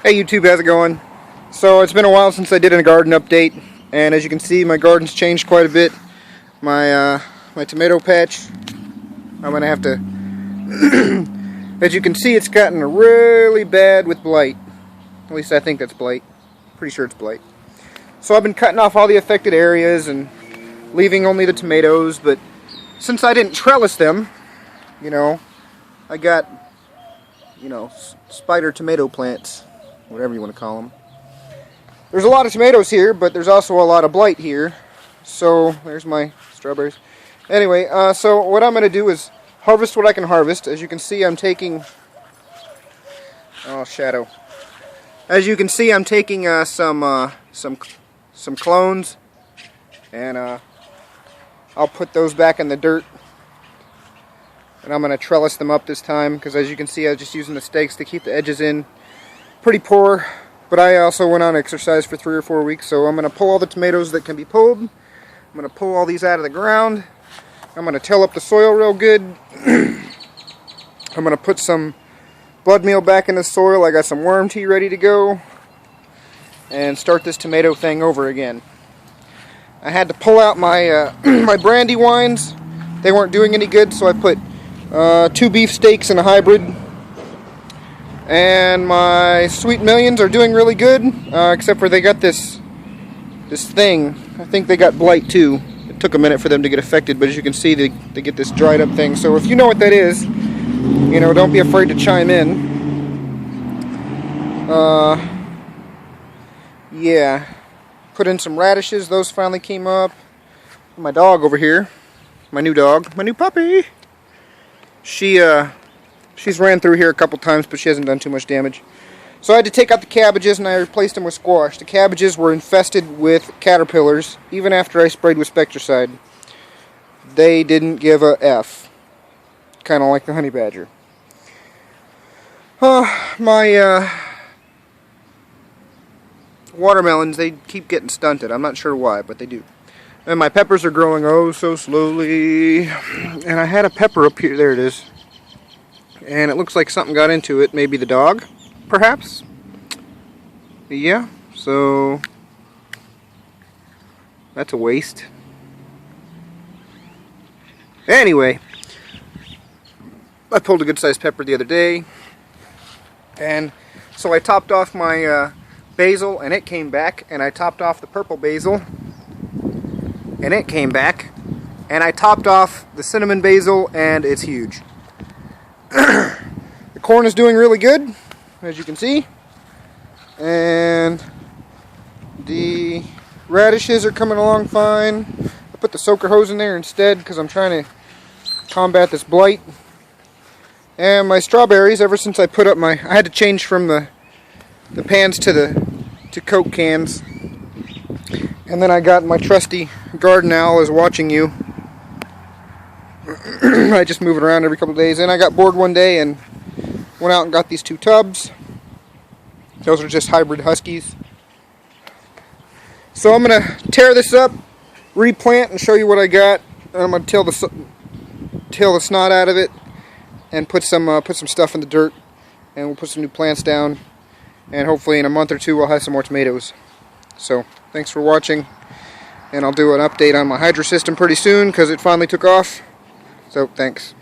Hey YouTube, how's it going? So it's been a while since I did a garden update, and as you can see, my garden's changed quite a bit. My tomato patch, I'm gonna have to. As you can see, it's gotten really bad with blight. At least I think that's blight. Pretty sure it's blight. So I've been cutting off all the affected areas and leaving only the tomatoes. But since I didn't trellis them, I got spider tomato plants, whatever you want to call them. There's a lot of tomatoes here, but there's also a lot of blight here. So there's my strawberries. Anyway, so what I'm going to do is harvest what I can harvest. As you can see, I'm taking shadow. As you can see, I'm taking some clones, and I'll put those back in the dirt. And I'm going to trellis them up this time, because as you can see, I'm just using the stakes to keep the edges in. Pretty poor, but I also went on exercise for 3 or 4 weeks, so I'm going to pull all the tomatoes that can be pulled. I'm going to pull all these out of the ground. I'm going to till up the soil real good. I'm going to put some blood meal back in the soil. I got some worm tea ready to go. And start this tomato thing over again. I had to pull out my my brandy wines. They weren't doing any good, so I put 2 beef steaks in a hybrid. And my Sweet Millions are doing really good, except for they got this thing. I think they got blight too. It took a minute for them to get affected, but as you can see, they get this dried up thing. So if you know what that is, don't be afraid to chime in. Yeah, put in some radishes. Those finally came up. My dog over here, my new dog, my new puppy. She's ran through here a couple times, but she hasn't done too much damage. So I had to take out the cabbages, and I replaced them with squash. The cabbages were infested with caterpillars, even after I sprayed with Spectracide. They didn't give a F. Kind of like the honey badger. My watermelons, they keep getting stunted. I'm not sure why, but they do. And my peppers are growing oh so slowly. And I had a pepper up here. There it is. And it looks like something got into it. Maybe the dog, perhaps? Yeah, so that's a waste. Anyway, I pulled a good sized pepper the other day. And so I topped off my basil, and it came back. And I topped off the purple basil, and it came back. And I topped off the cinnamon basil, and it's huge. The corn is doing really good, as you can see, and the radishes are coming along fine. I put the soaker hose in there instead because I'm trying to combat this blight. And my strawberries, ever since I put up I had to change from the pans to Coke cans, and then I got my trusty garden owl is watching you. I just move it around every couple of days, and I got bored one day and went out and got these 2 tubs. Those are just hybrid huskies. So I'm going to tear this up, replant, and show you what I got. And I'm going to till the snot out of it and put some stuff in the dirt, and we'll put some new plants down, and hopefully in a month or 2 we'll have some more tomatoes. So thanks for watching, and I'll do an update on my hydro system pretty soon because it finally took off. So thanks.